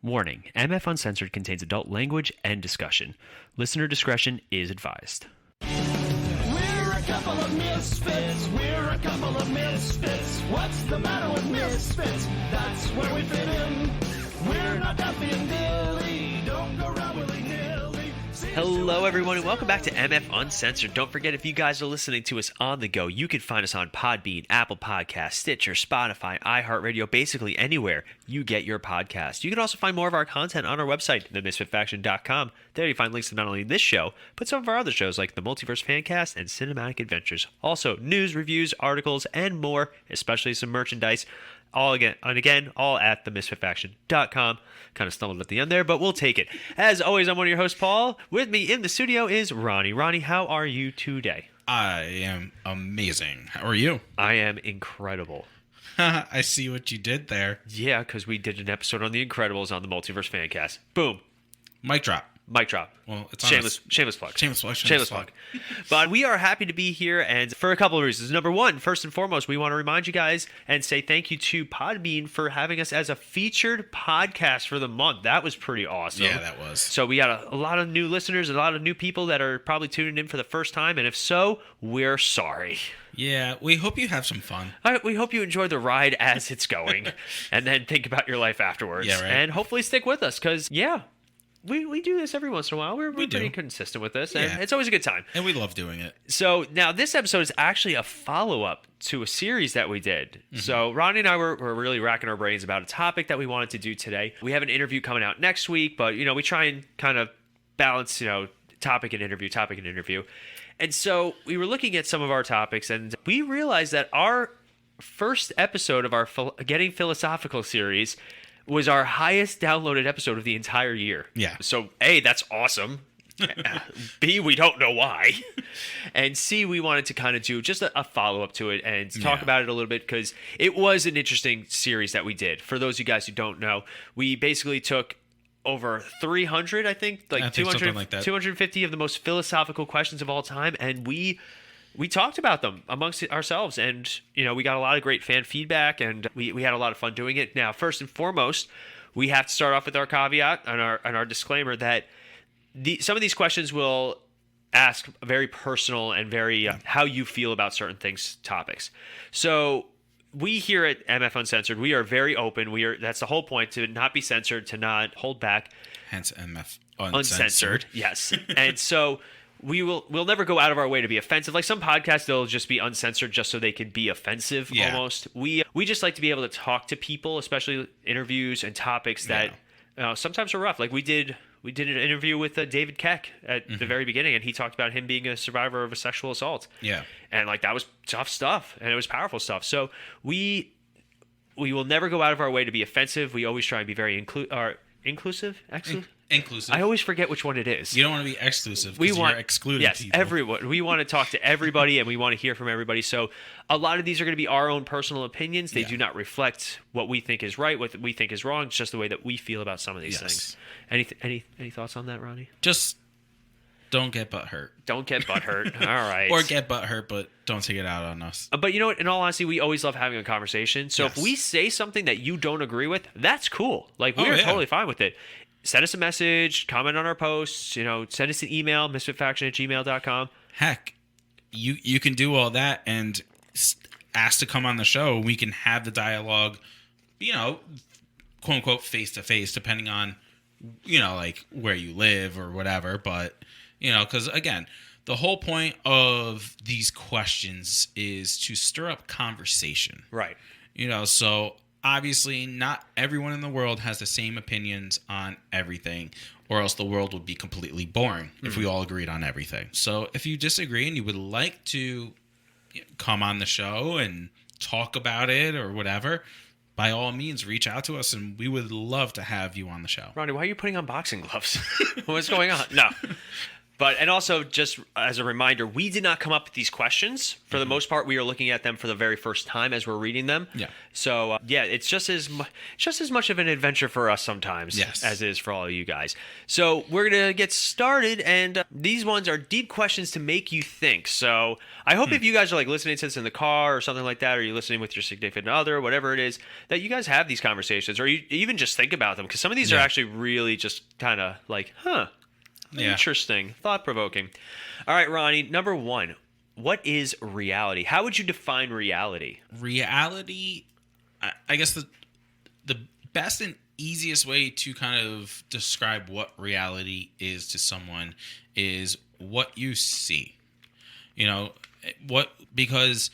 Warning, MF Uncensored contains adult language and discussion. Listener discretion is advised. We're a couple of misfits. We're a couple of misfits. What's the matter with misfits? That's where we fit in. We're not Duffy and Dilly. Don't go around willy-nilly. Hello, everyone, and welcome back to MF Uncensored. Don't forget, if you guys are listening to us on the go, you can find us on Podbean, Apple Podcasts, Stitcher, Spotify, iHeartRadio, basically anywhere you get your podcast. You can also find more of our content on our website, themisfitfaction.com. There you find links to not only this show, but some of our other shows like the Multiverse Fancast and Cinematic Adventures. Also, news, reviews, articles, and more, especially some merchandise. All at themisfitfaction.com. Kind of stumbled at the end there, but we'll take it. As always, I'm one of your hosts, Paul. With me in the studio is Ronnie. Ronnie, how are you today? I am amazing. How are you? I am incredible. I see what you did there. Yeah, because we did an episode on The Incredibles on the Multiverse Fancast. Boom. Mic drop. Mic drop. Well, it's shameless plug. Shameless plug. But we are happy to be here, and for a couple of reasons. Number one, first and foremost, we want to remind you guys and say thank you to Podbean for having us as a featured podcast for the month. That was pretty awesome. Yeah, that was. So we got a lot of new listeners, a lot of new people that are probably tuning in for the first time, and if so, we're sorry. Yeah, we hope you have some fun. We hope you enjoy the ride as it's going, and then think about your life afterwards. Yeah, right. And hopefully stick with us, because, yeah, we do this every once in a while. We're pretty consistent with this, and Yeah. it's always a good time. And we love doing it. So now this episode is actually a follow-up to a series that we did. Mm-hmm. So Ronnie and I were really racking our brains about a topic that we wanted to do today. We have an interview coming out next week, but, we try and kind of balance, topic and interview. And so we were looking at some of our topics, and we realized that our first episode of our Getting Philosophical series was our highest downloaded episode of the entire year. Yeah. So, A, that's awesome. B, we don't know why. And C, we wanted to kind of do just a follow-up to it and talk about it a little bit, because it was an interesting series that we did. For those of you guys who don't know, we basically took over 300, I think, like 200, like that. 250 of the most philosophical questions of all time, and we talked about them amongst ourselves, and we got a lot of great fan feedback, and we had a lot of fun doing it. Now, first and foremost, we have to start off with our caveat and our disclaimer that some of these questions will ask very personal and very how you feel about certain things topics. So we here at MF Uncensored, we are very open. That's the whole point, to not be censored, to not hold back. Hence MF Uncensored. Yes. And so we'll never go out of our way to be offensive. Like some podcasts, they'll just be uncensored just so they can be offensive almost. We just like to be able to talk to people, especially interviews and topics that sometimes are rough. Like we did an interview with David Keck at the very beginning, and he talked about him being a survivor of a sexual assault. Yeah. And that was tough stuff, and it was powerful stuff. So we will never go out of our way to be offensive. We always try and be very inclusive. Inclusive. I always forget which one it is. You don't want to be exclusive because you're excluding people. Yes, everyone. We want to talk to everybody, and we want to hear from everybody. So a lot of these are going to be our own personal opinions. They do not reflect what we think is right, what we think is wrong. It's just the way that we feel about some of these things. Any thoughts on that, Ronnie? Just don't get butthurt. Don't get butthurt. All right. Or get butthurt, but don't take it out on us. But you know what? In all honesty, we always love having a conversation. So if we say something that you don't agree with, that's cool. We're totally fine with it. Send us a message, comment on our posts, send us an email, misfitfaction@gmail.com. Heck, you can do all that and ask to come on the show. We can have the dialogue, quote unquote, face to face, depending on, where you live or whatever. But, because again, the whole point of these questions is to stir up conversation. Right. So obviously not everyone in the world has the same opinions on everything, or else the world would be completely boring if we all agreed on everything. So if you disagree and you would like to come on the show and talk about it or whatever, by all means, reach out to us, and we would love to have you on the show. Ronnie, why are you putting on boxing gloves? What's going on? No. And also, just as a reminder, we did not come up with these questions. For the most part, we are looking at them for the very first time as we're reading them. Yeah. So, it's just as much of an adventure for us sometimes as it is for all of you guys. So, we're going to get started, and these ones are deep questions to make you think. So, I hope if you guys are like listening to this in the car or something like that, or you're listening with your significant other, whatever it is, that you guys have these conversations, or you even just think about them, because some of these are actually really just kind of like, interesting, thought-provoking. All right, Ronnie, number one, what is reality? How would you define reality? Reality, I guess the best and easiest way to kind of describe what reality is to someone is what you see. Because,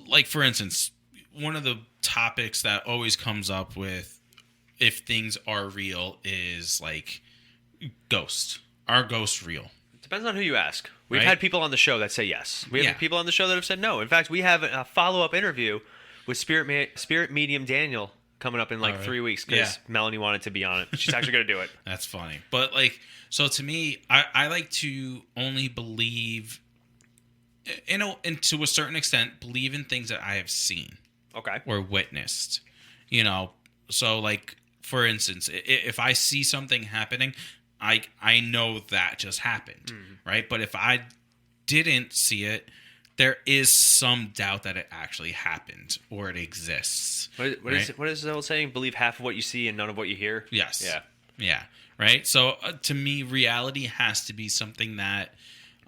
like, for instance, one of the topics that always comes up with if things are real is, like, ghosts. Are ghosts real? Depends on who you ask. We've had people on the show that say yes. We have people on the show that have said no. In fact, we have a follow-up interview with spirit medium Daniel coming up in 3 weeks because Melanie wanted to be on it. She's actually going to do it. That's funny. But, so to me, I like to only believe, and to a certain extent, believe in things that I have seen. Okay. Or witnessed. So, for instance, if I see something happening, I know that just happened, right? But if I didn't see it, there is some doubt that it actually happened or it exists. What is the old saying? Believe half of what you see and none of what you hear? Yes. Yeah. Yeah. Right? So to me, reality has to be something that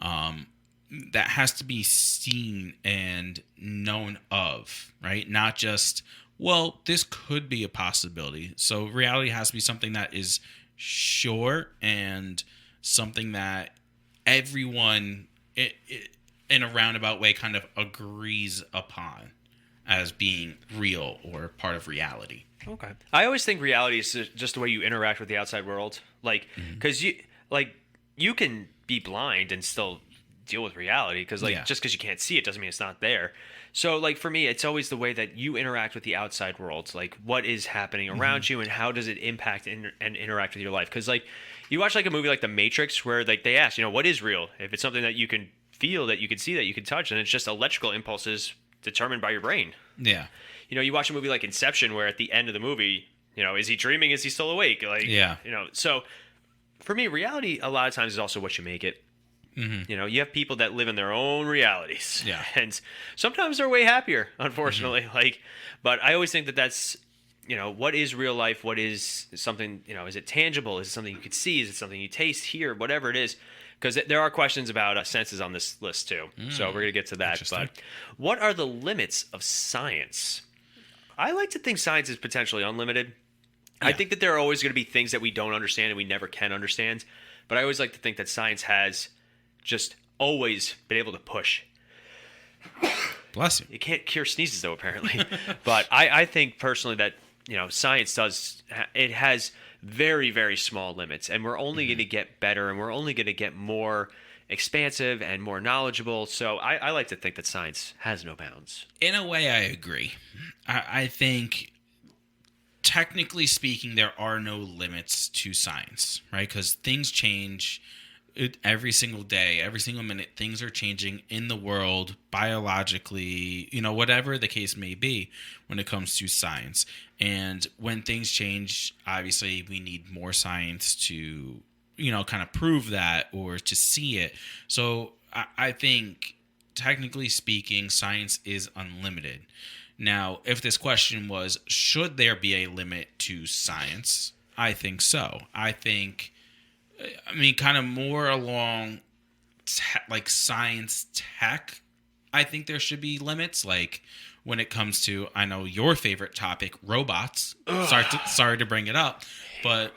has to be seen and known of, right? Not just, well, this could be a possibility. So reality has to be something that is sure and something that everyone in a roundabout way kind of agrees upon as being real or part of reality. Okay. I always think reality is just the way you interact with the outside world. Because you can be blind and still deal with reality because just because you can't see it doesn't mean it's not there. So for me, it's always the way that you interact with the outside world, what is happening around you and how does it impact and interact with your life. Because you watch a movie like The Matrix where they ask, what is real? If it's something that you can feel, that you can see, that you can touch, and it's just electrical impulses determined by your brain. Yeah. You watch a movie like Inception where at the end of the movie, is he dreaming? Is he still awake? So for me, reality a lot of times is also what you make it. Mm-hmm. You have people that live in their own realities. Yeah. And sometimes they're way happier, unfortunately. Mm-hmm. But I always think that that's, what is real life? What is something, is it tangible? Is it something you could see? Is it something you taste, hear, whatever it is? Because there are questions about senses on this list too. So we're going to get to that. But what are the limits of science? I like to think science is potentially unlimited. Yeah. I think that there are always going to be things that we don't understand and we never can understand. But I always like to think that science has just always been able to push. Bless you. You can't cure sneezes though, apparently. But I think personally that, science it has very, very small limits, and we're only going to get better, and we're only going to get more expansive and more knowledgeable. So I like to think that science has no bounds. In a way, I agree. I think, technically speaking, there are no limits to science, right? Because things change every single day, every single minute. Things are changing in the world, biologically, whatever the case may be when it comes to science. And when things change, obviously, we need more science to, kind of prove that or to see it. So I think, technically speaking, science is unlimited. Now, if this question was, should there be a limit to science? I think so. Kind of more along science tech, I think there should be limits. When it comes to, I know your favorite topic, robots. Sorry to bring it up. But,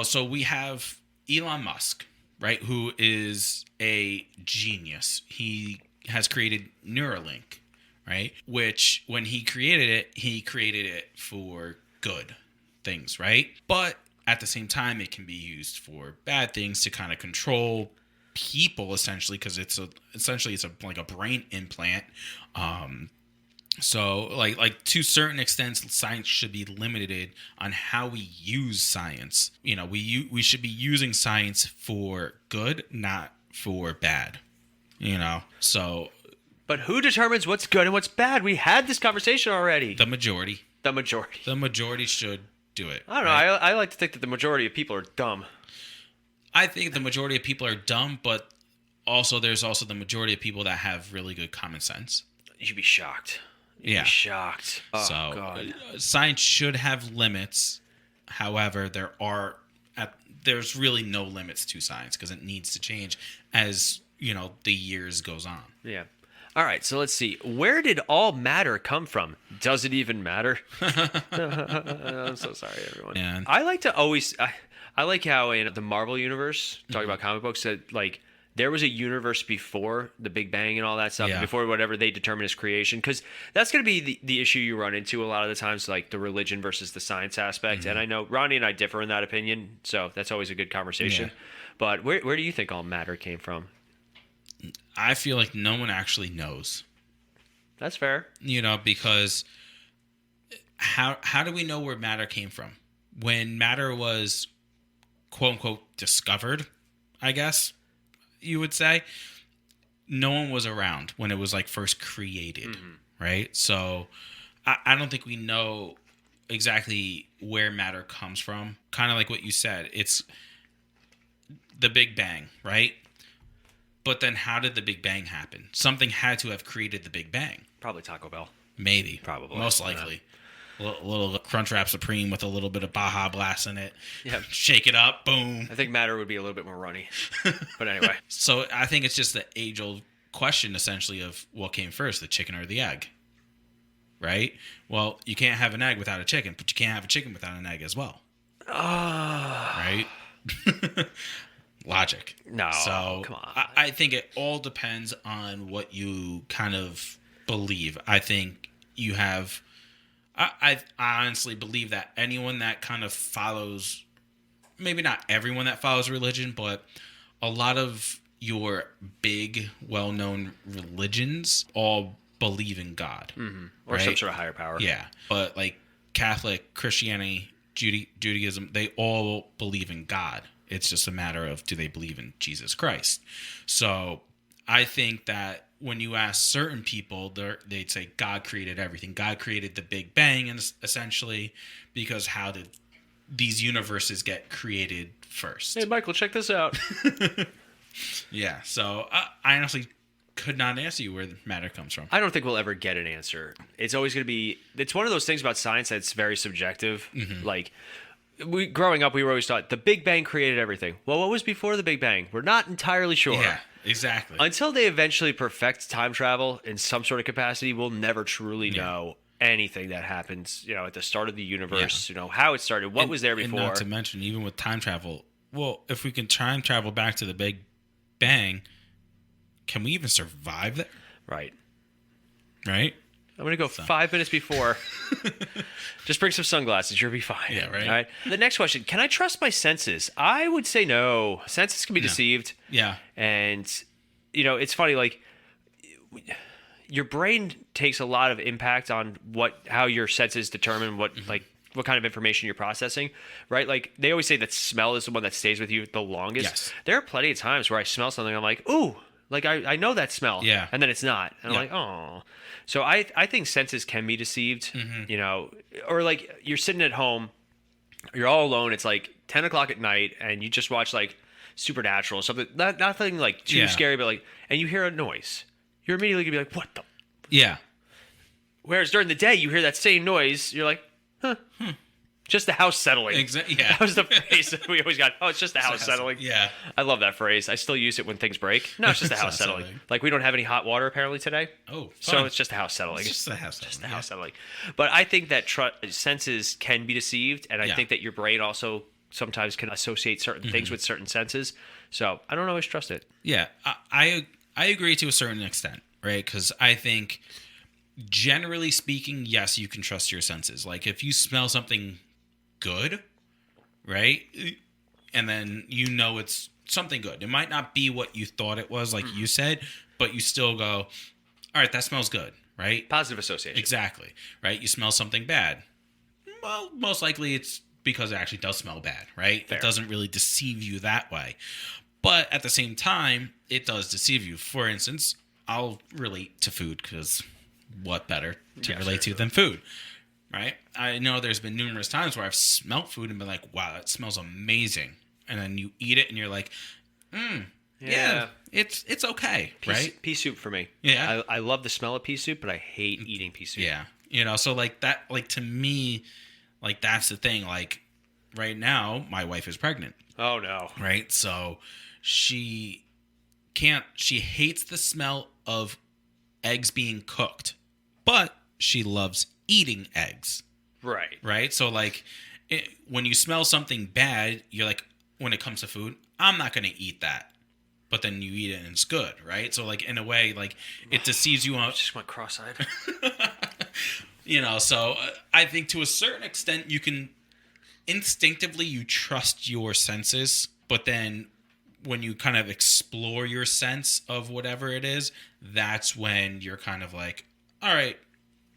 so we have Elon Musk, right, who is a genius. He has created Neuralink, right, which when he created it for good things, right? But at the same time, it can be used for bad things to kind of control people, essentially, because it's a brain implant So, like to certain extents, science should be limited on how we use science. You know, we should be using science for good, not for bad. You know, so. But who determines what's good and what's bad? We had this conversation already. The majority. The majority. The majority should do it. I don't know. I like to think that the majority of people are dumb. I think the majority of people are dumb, but also there's also the majority of people that have really good common sense. You'd be shocked. You'd be shocked. Oh, so, God. Science should have limits. However, there's really no limits to science because it needs to change as, you know, the years goes on. Yeah. All right, so let's see. Where did all matter come from? Does it even matter? I'm so sorry, everyone. Yeah. I like to always... I like how in the Marvel universe, talking about comic books, that like there was a universe before the Big Bang and all that stuff, before whatever they determine as creation, because that's going to be the issue you run into a lot of the times, like the religion versus the science aspect. And I know Ronnie and I differ in that opinion, so that's always a good conversation. Yeah. But where do you think all matter came from? I feel like no one actually knows. That's fair. You know, because how do we know where matter came from? When matter was, quote unquote, discovered, I guess you would say, no one was around when it was like first created, right? So I don't think we know exactly where matter comes from. Kind of like what you said, it's the Big Bang, right? But then how did the Big Bang happen? Something had to have created the Big Bang. Probably Taco Bell. Maybe. Probably. Most likely. A little Crunchwrap Supreme with a little bit of Baja Blast in it. Yeah. Shake it up. Boom. I think matter would be a little bit more runny. But anyway. So I think it's just the age-old question, essentially, of what came first, the chicken or the egg? Right? Well, you can't have an egg without a chicken, but you can't have a chicken without an egg as well. Right? Logic. No. So come on. I think it all depends on what you kind of believe. I think you have... I honestly believe that anyone that kind of follows, maybe not everyone that follows religion, but a lot of your big, well-known religions all believe in God. Mm-hmm. Or right? some sort of higher power. Yeah. But like Catholic, Christianity, Judaism, they all believe in God. It's just a matter of, do they believe in Jesus Christ? So I think that when you ask certain people, they'd say God created everything. God created the Big Bang, and essentially, because how did these universes get created first? Hey, Michael, check this out. Yeah, so I honestly could not answer you where the matter comes from. I don't think we'll ever get an answer. It's always going to be... It's one of those things about science that's very subjective. Mm-hmm. Like, growing up, we were always taught the Big Bang created everything. Well, what was before the Big Bang? We're not entirely sure. Yeah. Exactly. Until they eventually perfect time travel in some sort of capacity, we'll never truly know anything that happens, you know, at the start of the universe, you know, how it started, what was there before. And not to mention, even with time travel, well, if we can time travel back to the Big Bang, can we even survive there? Right. Right? I'm going to go 5 minutes before. Just bring some sunglasses. You'll be fine. Yeah, right. All right. The next question. Can I trust my senses? I would say no. Senses can be deceived. Yeah. And, you know, it's funny, like, your brain takes a lot of impact on how your senses determine what kind of information you're processing, right? Like, they always say that smell is the one that stays with you the longest. Yes. There are plenty of times where I smell something, I'm like, ooh, like, I know that smell. Yeah. And then it's not. And I'm like, oh. So I think senses can be deceived, you know, or like you're sitting at home, you're all alone. It's like 10 o'clock at night and you just watch like Supernatural or something, nothing like too scary, but like, and you hear a noise. You're immediately gonna be like, what the? Yeah. Whereas during the day, you hear that same noise. You're like, huh. Just the house settling. Exactly. Yeah. That was the phrase that we always got. Oh, it's just the house settling. Yeah. I love that phrase. I still use it when things break. No, it's just the house settling. Like, we don't have any hot water apparently today. Oh, fun. So it's just the house settling. It's just the house settling. Just the house settling. But I think that senses can be deceived, and I think that your brain also sometimes can associate certain things with certain senses. So I don't always trust it. Yeah, I agree to a certain extent, right? Because I think, generally speaking, yes, you can trust your senses. Like, if you smell something good, right? And then you know it's something good. It might not be what you thought it was, like you said, but you still go, all right, that smells good, right? Positive association. Exactly, right? You smell something bad. Well, most likely it's because it actually does smell bad, right? Fair. It doesn't really deceive you that way. But at the same time, it does deceive you. For instance, I'll relate to food because what better to relate to than food, right? I know there's been numerous times where I've smelt food and been like, wow, that smells amazing. And then you eat it and you're like, yeah, it's okay, right? Pea soup for me. Yeah. I love the smell of pea soup, but I hate eating pea soup. Yeah. You know, so like that, like to me, like that's the thing. Like right now, my wife is pregnant. Oh, no. Right? So she hates the smell of eggs being cooked, but she loves eating eggs. Right. Right? So like when you smell something bad, you're like, when it comes to food, I'm not going to eat that. But then you eat it and it's good, right? So like in a way, like it deceives you on. Just went cross-eyed. You know, so I think to a certain extent you can instinctively you trust your senses, but then when you kind of explore your sense of whatever it is, that's when you're kind of like, all right,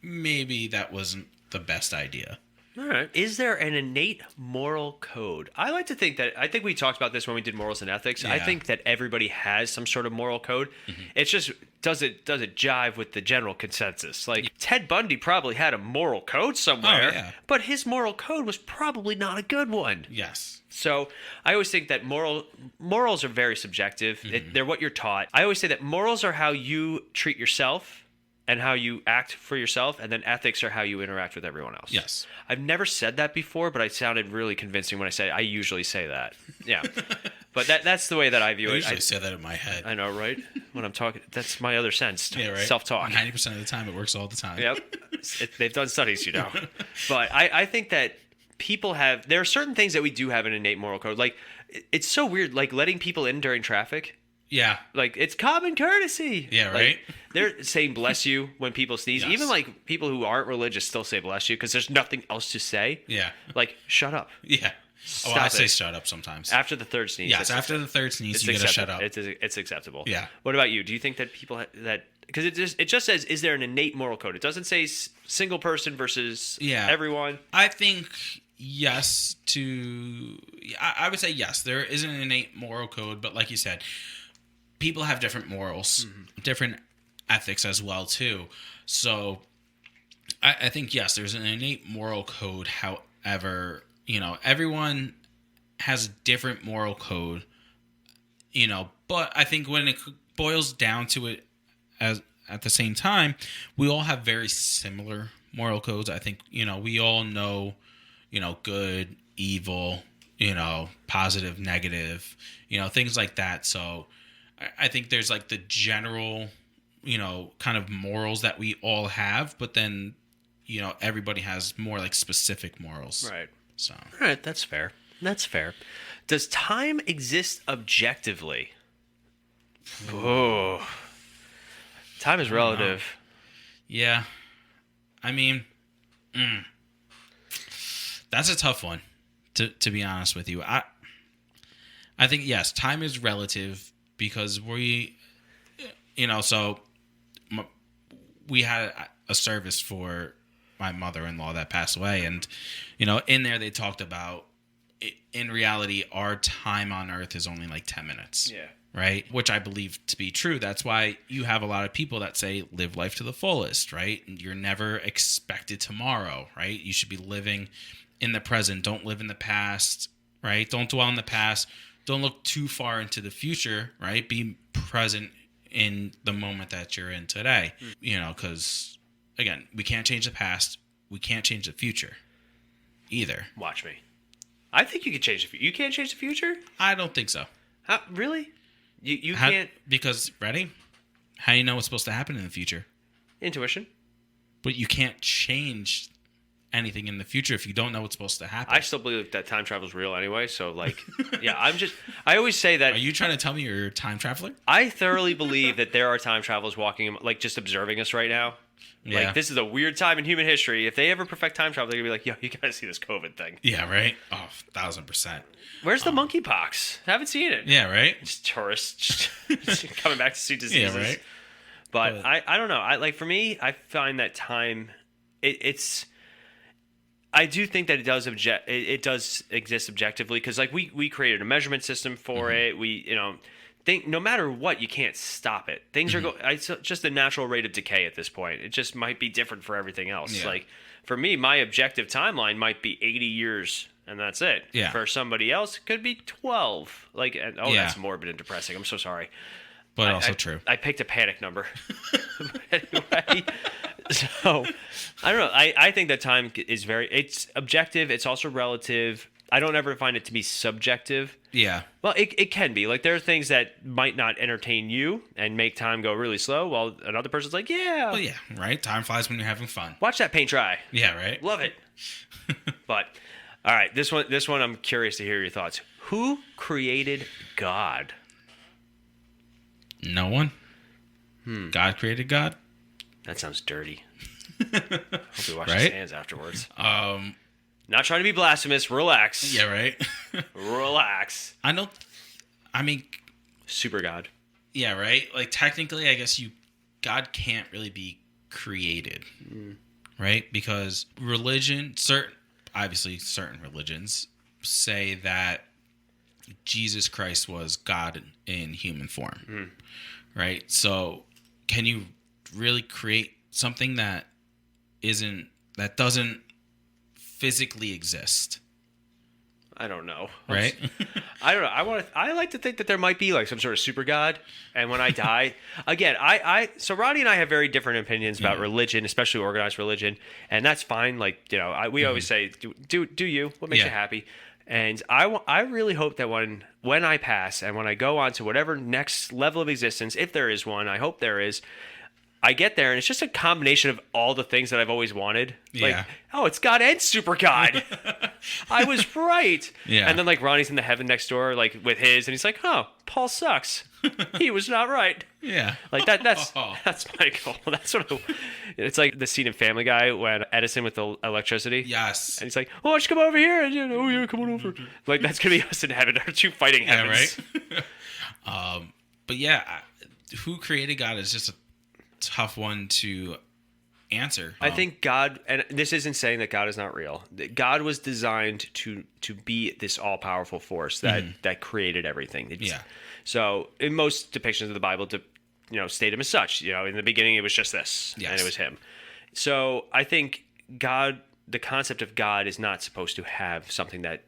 maybe that wasn't the best idea. All right. Is there an innate moral code? I like to think I think we talked about this when we did morals and ethics. Yeah. I think that everybody has some sort of moral code. Mm-hmm. It's just, does it jive with the general consensus? Like Ted Bundy probably had a moral code somewhere, but his moral code was probably not a good one. Yes. So I always think that morals are very subjective. Mm-hmm. They're what you're taught. I always say that morals are how you treat yourself and how you act for yourself, and then ethics are how you interact with everyone else. Yes. I've never said that before, but I sounded really convincing when I said I usually say that. Yeah. But that's the way that I view it. I usually say that in my head. I know, right? When I'm talking, that's my other sense. Yeah, right. Self-talk. 90% of the time, it works all the time. Yep. They've done studies, you know. But I think that there are certain things that we do have an innate moral code. Like, it's so weird, like letting people in during traffic. Yeah. Like, it's common courtesy. Yeah, right? Like, they're saying bless you when people sneeze. Yes. Even, like, people who aren't religious still say bless you because there's nothing else to say. Yeah. Like, shut up. Yeah. Stop I say it. shut up sometimes. After the third sneeze. Yes, after the third sneeze, you gotta shut up. It's acceptable. Yeah. What about you? Do you think that people that... Because it just says, is there an innate moral code? It doesn't say single person versus everyone. I think... Yes, I would say yes. There is an innate moral code, but like you said, people have different morals, different ethics as well too. So I think yes, there's an innate moral code. However, you know, everyone has a different moral code. You know, but I think when it boils down to it, as at the same time, we all have very similar moral codes. I think we all know. Good, evil, positive, negative, things like that. So I think there's like the general, kind of morals that we all have, but then, everybody has more like specific morals. Right. So. All right. That's fair. Does time exist objectively? Oh, time is relative. Yeah. I mean, that's a tough one, to be honest with you. I think, yes, time is relative because we had a service for my mother-in-law that passed away. And, in there they talked about, in reality, our time on earth is only like 10 minutes. Yeah. Right? Which I believe to be true. That's why you have a lot of people that say live life to the fullest, right? You're never expected tomorrow, right? You should be living in the present. Don't live in the past, right? Don't dwell in the past. Don't look too far into the future, right? Be present in the moment that you're in today, because again, we can't change the past. We can't change the future either. Watch me. I think you can change the future. You can't change the future? I don't think so. Really? You can't? Because, ready? How do you know what's supposed to happen in the future? Intuition. But you can't change anything in the future if you don't know what's supposed to happen. I still believe that time travel is real anyway. So, like, I always say that. Are you trying to tell me you're a time traveler? I thoroughly believe that there are time travelers walking, like, just observing us right now. Yeah. Like, this is a weird time in human history. If they ever perfect time travel, they're going to be like, yo, you got to see this COVID thing. Yeah, right? Oh, 1,000%. Where's the monkeypox? Haven't seen it. Yeah, right? Just tourists just coming back to see diseases. Yeah, right? But I don't know. For me, I find that time, it's. I do think that it does exist objectively, because like we created a measurement system for it. We think no matter what, you can't stop it. Things are it's just the natural rate of decay at this point. It just might be different for everything else. Yeah. Like for me, my objective timeline might be 80 years and that's it. Yeah. For somebody else, it could be 12. That's morbid and depressing. I'm so sorry. But also true. I picked a panic number. Anyway, so I don't know. I think that time is it's objective. It's also relative. I don't ever find it to be subjective. Yeah. Well, it can be. Like there are things that might not entertain you and make time go really slow, while another person's like, yeah. Well, yeah, right? Time flies when you're having fun. Watch that paint dry. Yeah, right? Love it. But all right, this one I'm curious to hear your thoughts. Who created God? No one. God created God. That sounds dirty. Hope we wash his Right? hands afterwards. Not trying to be blasphemous. Relax. Yeah, right? Relax. I mean, Super God. yeah, right? Like technically, I guess God can't really be created. Right? Because certain religions say that Jesus Christ was God in human form. Right? So can you really create something that doesn't physically exist? I don't know. Right? I don't know. I like to think that there might be like some sort of super God, and when I die, again, so Rodney and I have very different opinions about religion, especially organized religion, and that's fine. Like we always say, do you? What makes you happy? And I really hope that when I pass and when I go on to whatever next level of existence, if there is one, I hope there is, I get there and it's just a combination of all the things that I've always wanted. Yeah. Like, oh, it's God and Super God. I was right. Yeah. And then like Ronnie's in the heaven next door, like with his, and he's like, oh, Paul sucks. He was not right. Yeah. Like that's my goal. That's sort of, it's like the scene in Family Guy when Edison with the electricity. Yes. And he's like, oh, why don't you come over here? And oh yeah, come on over. Like that's gonna be us in heaven. Our two fighting heavens. Yeah, right. But yeah, who created God is just a tough one to answer. I think God, and this isn't saying that God is not real. God was designed to be this all-powerful force that created everything. So in most depictions of the Bible, state him as such. In the beginning, it was just this, and it was him. So I think God, the concept of God, is not supposed to have something that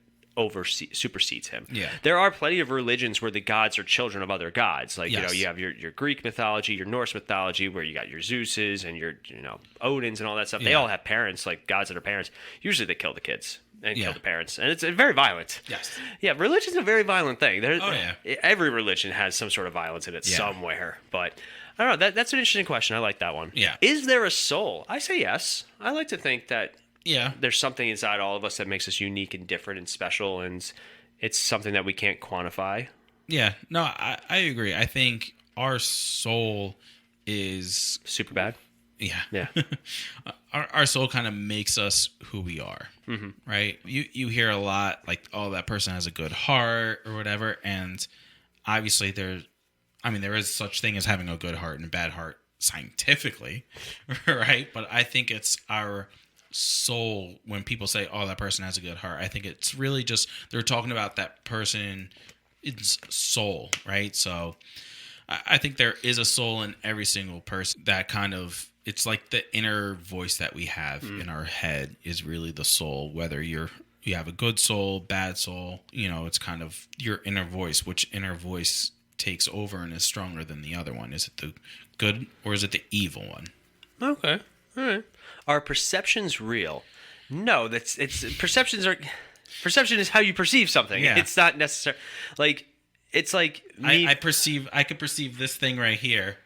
supersedes him. Yeah. There are plenty of religions where the gods are children of other gods. Like, you have your Greek mythology, your Norse mythology, where you got your Zeuses and your, Odins and all that stuff. They all have parents, like gods that are parents. Usually they kill the kids and kill the parents. And it's very violent. Yes. Yeah, religion's a very violent thing. Every religion has some sort of violence in it somewhere. But I don't know. That's an interesting question. I like that one. Yeah. Is there a soul? I say yes. I like to think that yeah, there's something inside all of us that makes us unique and different and special, and it's something that we can't quantify. Yeah, no, I agree. I think our soul is super bad. Yeah. Our soul kind of makes us who we are, right? You hear a lot like, oh, that person has a good heart or whatever, and obviously there is such thing as having a good heart and a bad heart scientifically, right? But I think it's our soul. When people say, oh, that person has a good heart, I think it's really just they're talking about that person's soul, right? So I think there is a soul in every single person. That kind of, it's like the inner voice that we have in our head is really the soul. Whether you have a good soul, bad soul, it's kind of your inner voice. Which inner voice takes over and is stronger than the other one? Is it the good or is it the evil one? Okay, all right. Are perceptions real? No, perception is how you perceive something. Yeah. It's not necessary. Like, it's like me. I could perceive this thing right here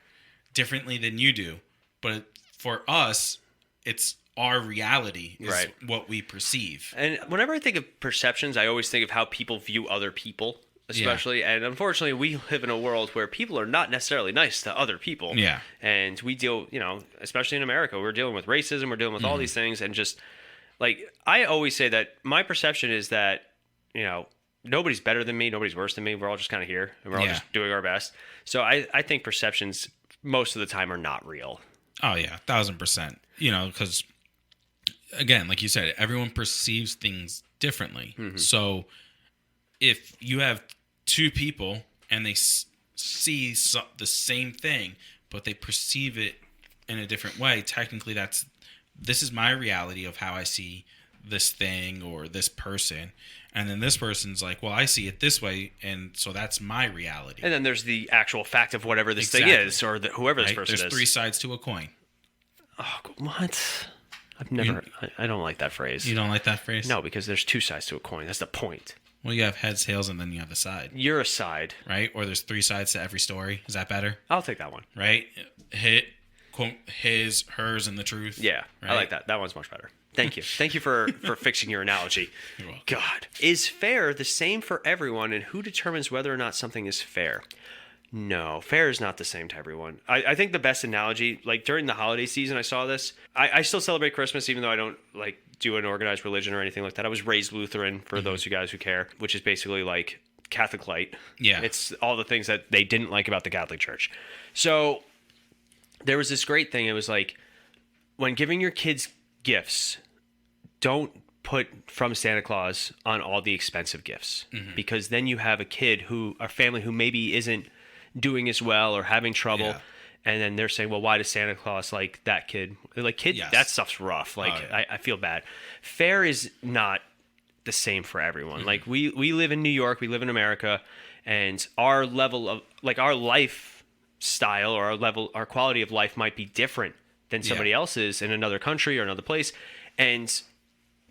differently than you do, but for us, it's our reality is what we perceive. And whenever I think of perceptions, I always think of how people view other people, especially. And unfortunately, we live in a world where people are not necessarily nice to other people. Yeah. And we deal, especially in America, we're dealing with racism, we're dealing with all these things. And just, like, I always say that my perception is that, nobody's better than me, nobody's worse than me. We're all just kind of here, and we're all just doing our best. So I think perceptions most of the time are not real. Oh yeah, 1,000%. You know, because again, like you said, everyone perceives things differently. So if you have two people and they see the same thing, but they perceive it in a different way, technically this is my reality of how I see this thing or this person. And then this person's like, well, I see it this way, and so that's my reality. And then there's the actual fact of whatever this thing is, or whoever this person is. There's three sides to a coin. Oh, what? I've never... I don't like that phrase. You don't like that phrase? No, because there's two sides to a coin. That's the point. Well, you have heads, tails, and then you have the side. You're a side. Right? Or there's three sides to every story. Is that better? I'll take that one. Right? Quote, his, hers, and the truth. Yeah, right? I like that. That one's much better. Thank you. Thank you for fixing your analogy. You're welcome. God. Is fair the same for everyone, and who determines whether or not something is fair? No, fair is not the same to everyone. I think the best analogy, like during the holiday season, I saw this. I still celebrate Christmas, even though I don't like do an organized religion or anything like that. I was raised Lutheran, for those of you guys who care, which is basically like Catholic light. Yeah. It's all the things that they didn't like about the Catholic Church. So there was this great thing. It was like, when giving your kids gifts, don't put from Santa Claus on all the expensive gifts, because then you have a family who maybe isn't doing as well or having trouble, and then they're saying, well, why does Santa Claus like that kid? Like, kid, that stuff's rough. Like, I feel bad. Fair is not the same for everyone. Like, we live in New York, we live in America, and our level of, like, our lifestyle or our quality of life might be different than somebody else's in another country or another place. And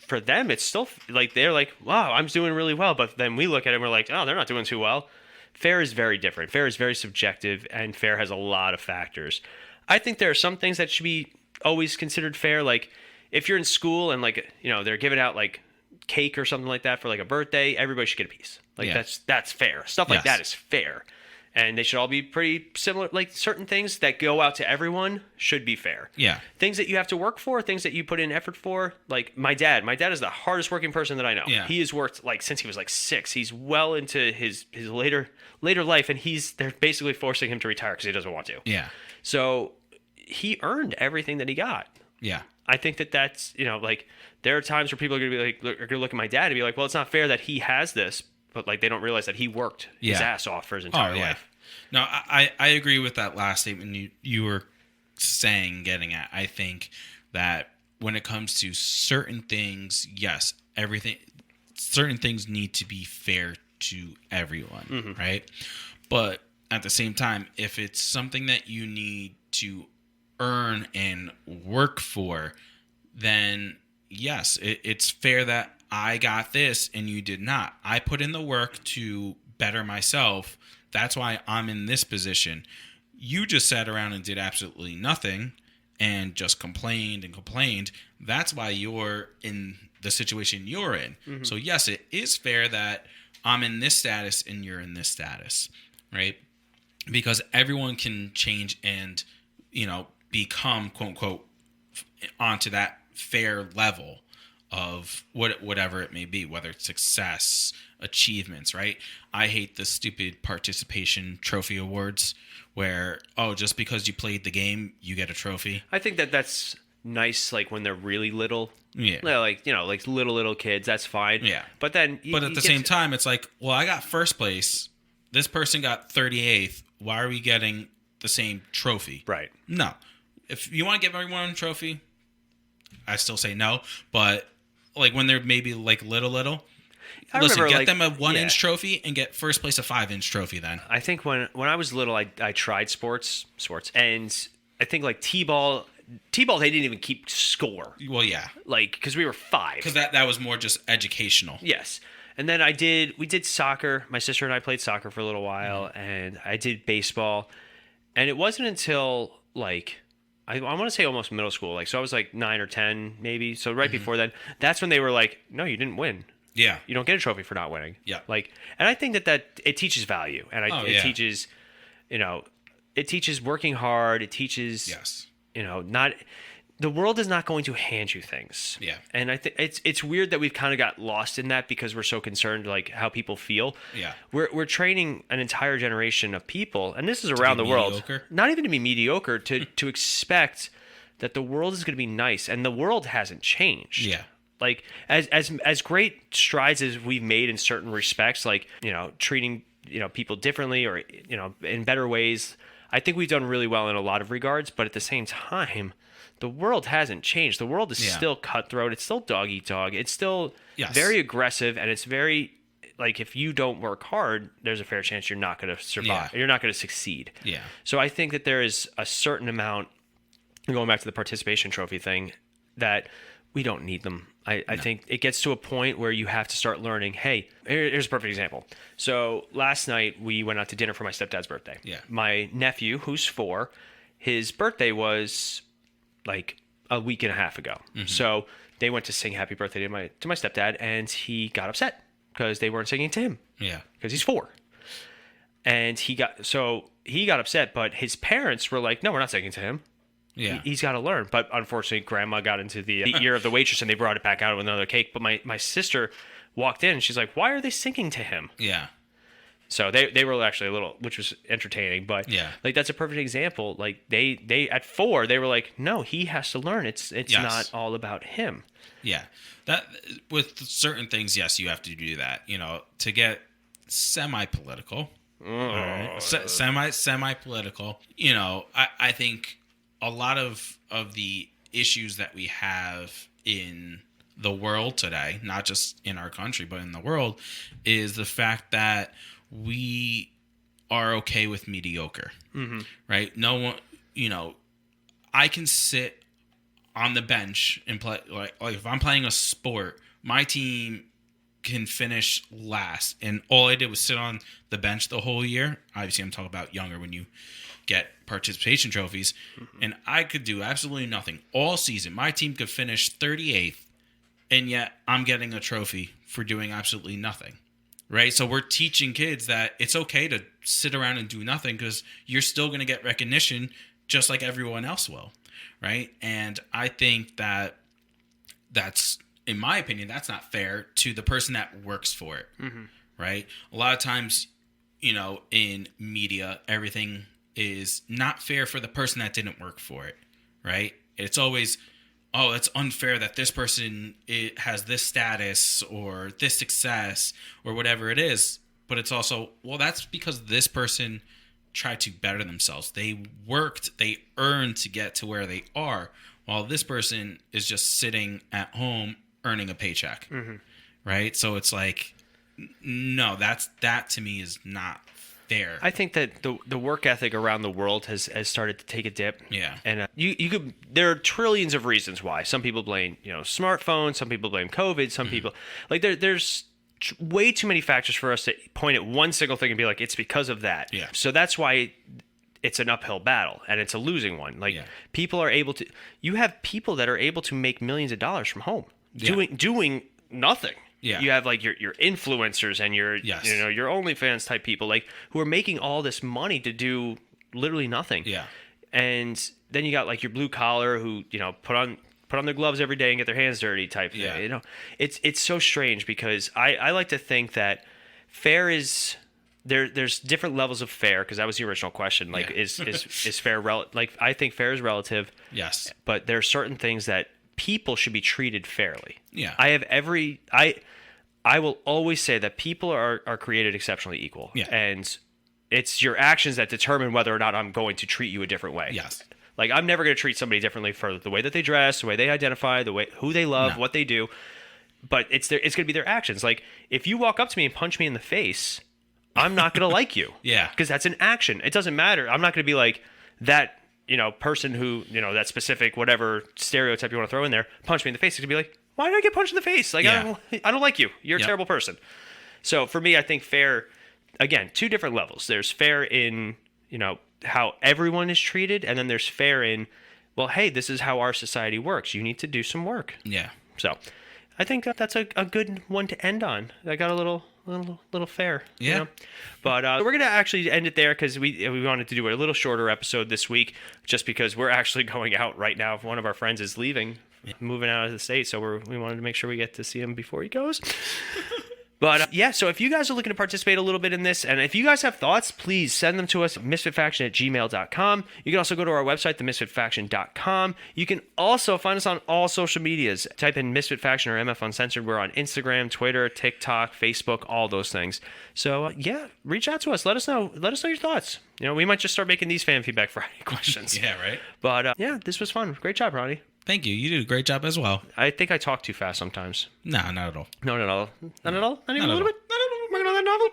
for them, it's still like, they're like, wow, I'm doing really well. But then we look at it and we're like, oh, they're not doing too well. Fair is very different. Fair is very subjective, and fair has a lot of factors. I think there are some things that should be always considered fair. Like, if you're in school and, like, you know, they're giving out like cake or something like that for like a birthday, everybody should get a piece. Like, that's fair. Stuff like that is fair. And they should all be pretty similar. Like, certain things that go out to everyone should be fair. Yeah. Things that you have to work for, things that you put in effort for. Like, my dad is the hardest working person that I know. Yeah. He has worked like since he was like 6. He's well into his later life, and they're basically forcing him to retire because he doesn't want to. Yeah. So he earned everything that he got. Yeah. I think that's, you know, like, there are times where people are going to be like, are going to look at my dad and be like, well, it's not fair that he has this. But, like, they don't realize that he worked his ass off for his entire life. No, I agree with that last statement you were getting at. I think that when it comes to certain things, yes, certain things need to be fair to everyone, right? But at the same time, if it's something that you need to earn and work for, then yes, it's fair that I got this and you did not. I put in the work to better myself. That's why I'm in this position. You just sat around and did absolutely nothing and just complained and complained. That's why you're in the situation you're in. So yes, it is fair that I'm in this status and you're in this status, right? Because everyone can change and, you know, become, quote unquote, onto that fair level of whatever it may be, whether it's success, achievements, right? I hate the stupid participation trophy awards where, oh, just because you played the game, you get a trophy. I think that's nice, like, when they're really little. Yeah. Like, you know, like little kids, that's fine. Yeah. But then... But at the same time, it's like, well, I got first place. This person got 38th. Why are we getting the same trophy? Right. No. If you want to give everyone a trophy, I still say no. But, like, when they're maybe, like, little... Listen, get them a 1-inch trophy and get first place a 5-inch trophy then. I think when I was little, I tried sports, and I think, like, T-ball, they didn't even keep score. Well, yeah. Like, because we were 5. Because that was more just educational. Yes. And then we did soccer. My sister and I played soccer for a little while, and I did baseball. And it wasn't until, like... I want to say almost middle school. Like, so I was like 9 or 10 maybe. So right before then, that's when they were like, no, you didn't win. Yeah. You don't get a trophy for not winning. Yeah. Like, and I think that it teaches value. And it teaches, you know, it teaches working hard. It teaches, you know, the world is not going to hand you things. Yeah. And I think it's weird that we've kind of got lost in that because we're so concerned like how people feel. Yeah. We're training an entire generation of people, and this is around the world. Not even to be mediocre, to expect that the world is going to be nice, and the world hasn't changed. Yeah. Like as great strides as we've made in certain respects, like, you know, treating, you know, people differently or, you know, in better ways, I think we've done really well in a lot of regards, but at the same time, the world hasn't changed. The world is still cutthroat. It's still dog eat dog. It's still very aggressive, and it's very like if you don't work hard, there's a fair chance you're not going to survive. You're not going to succeed. Yeah. So I think that there is a certain amount, going back to the participation trophy thing, that we don't need them. I think it gets to a point where you have to start learning, hey, here's a perfect example. So last night we went out to dinner for my stepdad's birthday. Yeah. My nephew, who's 4, his birthday was like a week and a half ago. Mm-hmm. So they went to sing happy birthday to my stepdad, and he got upset because they weren't singing to him. Yeah. Because he's 4. And he got upset, but his parents were like, no, we're not singing to him. Yeah. He's got to learn. But unfortunately, grandma got into the ear of the waitress, and they brought it back out with another cake. But my sister walked in, and she's like, why are they singing to him? Yeah. So they were actually a little, which was entertaining, but like that's a perfect example. Like they at 4, they were like, no, he has to learn. It's not all about him. Yeah. That with certain things, yes, you have to do that, you know, to get semi-political. Semi-political. You know, I think a lot of the issues that we have in the world today, not just in our country, but in the world, is the fact that we are okay with mediocre, right? No one, you know, I can sit on the bench and play, like if I'm playing a sport, my team can finish last, and all I did was sit on the bench the whole year. Obviously, I'm talking about younger when you get participation trophies, and I could do absolutely nothing all season. My team could finish 38th, and yet I'm getting a trophy for doing absolutely nothing. Right, so we're teaching kids that it's okay to sit around and do nothing because you're still going to get recognition just like everyone else will, right? And I think that that's, in my opinion, that's not fair to the person that works for it, right? A lot of times, you know, in media, everything is not fair for the person that didn't work for it, right? It's always, oh, it's unfair that this person has this status or this success or whatever it is. But it's also, well, that's because this person tried to better themselves. They worked, they earned to get to where they are, while this person is just sitting at home earning a paycheck, right? So it's like, no, that to me is not fair. I think that the work ethic around the world has started to take a dip. Yeah. And you could, there are trillions of reasons why. Some people blame, you know, smartphones, some people blame COVID, some people, like there's way too many factors for us to point at one single thing and be like, it's because of that. Yeah. So that's why it's an uphill battle, and it's a losing one. Like people are able to, you have people that are able to make millions of dollars from home doing nothing. Yeah. You have like your influencers and your you know, your OnlyFans type people, like, who are making all this money to do literally nothing. Yeah. And then you got like your blue collar who, you know, put on their gloves every day and get their hands dirty type thing. You know, it's so strange because I like to think that fair is there's different levels of fair, because that was the original question. Like is fair like I think fair is relative. Yes. But there are certain things that people should be treated fairly. Yeah. I will always say that people are created exceptionally equal. Yeah. And it's your actions that determine whether or not I'm going to treat you a different way. Yes. Like, I'm never going to treat somebody differently for the way that they dress, the way they identify, who they love, what they do. But it's going to be their actions. Like, if you walk up to me and punch me in the face, I'm not going to like you. Yeah. Because that's an action. It doesn't matter. I'm not going to be like that, you know, person who, you know, that specific whatever stereotype you want to throw in there, punch me in the face. It's going to be like, why did I get punched in the face? Like, I don't like you. You're a terrible person. So for me, I think fair, again, two different levels. There's fair in, you know, how everyone is treated, and then there's fair in, well, hey, this is how our society works. You need to do some work. Yeah. So I think that's a good one to end on. I got a little little fair. Yeah. You know? But we're going to actually end it there because we wanted to do a little shorter episode this week just because we're actually going out right now. One of our friends is leaving, moving out of the state, so we wanted to make sure we get to see him before he goes. But yeah, so if you guys are looking to participate a little bit in this, and if you guys have thoughts, please send them to us at misfitfaction@gmail.com. You can also go to our website, themisfitfaction.com. You can also find us on all social medias. Type in Misfit Faction or MF Uncensored. We're on Instagram, Twitter, TikTok, Facebook, all those things. So yeah, reach out to us. Let us know your thoughts. You know, we might just start making these fan feedback Friday questions. Yeah, right. But yeah, this was fun. Great job, Ronnie. Thank you. You did a great job as well. I think I talk too fast sometimes. No, not at all. No, not at all. Not at all? Not even Not a at little all. bit? Working on that novel?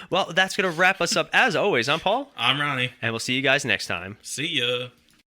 Well, that's going to wrap us up. As always, I'm Paul. I'm Ronnie. And we'll see you guys next time. See ya.